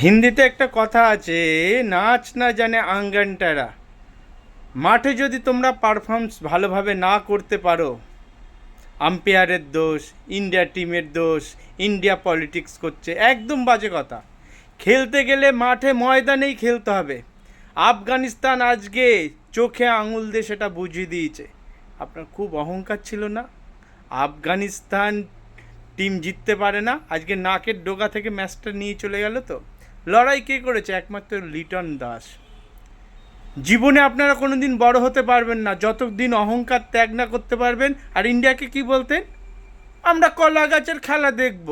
হিন্দিতে একটা কথা আছে, নাচ না জানে আঙ্গন টেরা। মাঠে যদি তোমরা পারফর্মস ভালোভাবে না করতে পারো, আম্পায়ারের দোষ, ইন্ডিয়া টিমের দোষ, ইন্ডিয়া পলিটিক্স করছে, একদম বাজে কথা। খেলতে গেলে মাঠে ময়দানেই খেলতে হবে। আফগানিস্তান আজকে চোখে আঙুল দিয়ে সেটা বুঝিয়ে দিয়েছে। আপনার খুব অহংকার ছিল না? আফগানিস্তান টিম জিততে পারে না, আজকে নাকের ডোগা থেকে ম্যাচটা নিয়ে চলে গেল। তো লড়াই কে করেছে? একমাত্র লিটন দাস। জীবনে আপনারা কোনো দিন বড় হতে পারবেন না যতদিন অহংকার ত্যাগ না করতে পারবেন। আর ইন্ডিয়াকে কি বলতেন? আমরা কলা গাছের খেলা দেখব।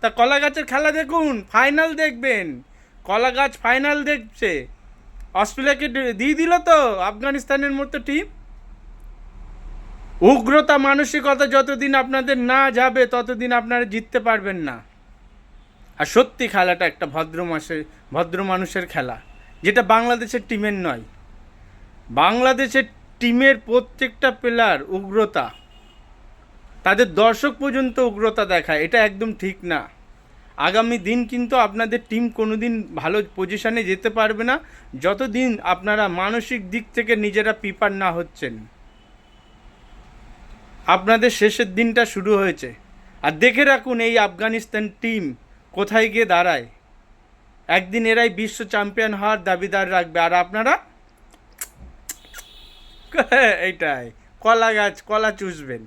তা কলা গাছের খেলা দেখুন, ফাইনাল দেখবেন। কলা গাছ ফাইনাল দেখছে, অস্ট্রেলিয়াকে দিয়ে দিল তো আফগানিস্তানের মতো টিম। উগ্রতা মানসিকতা যতদিন আপনাদের না যাবে ততদিন আপনারা জিততে পারবেন না। আর সত্যি খেলাটা একটা ভদ্র মানুষের খেলা, যেটা বাংলাদেশের টিমের নয়। বাংলাদেশের টিমের প্রত্যেকটা প্লেয়ার উগ্রতা, তাদের দর্শক পর্যন্ত উগ্রতা দেখায়, এটা একদম ঠিক না। আগামী দিন কিন্তু আপনাদের টিম কোনো দিন ভালো পজিশনে যেতে পারবে না যতদিন আপনারা মানসিক দিক থেকে নিজেরা প্রিপার না হচ্ছেন। আপনাদের শেষের দিনটা শুরু হয়েছে। আর দেখে রাখুন এই আফগানিস্তান টিম কোথায় গিয়ে দাঁড়ায়। একদিন এরাই বিশ্ব চ্যাম্পিয়ন হওয়ার দাবিদার রাখবে, আর আপনারা এইটাই কলা গাছ কলা চুষবেন।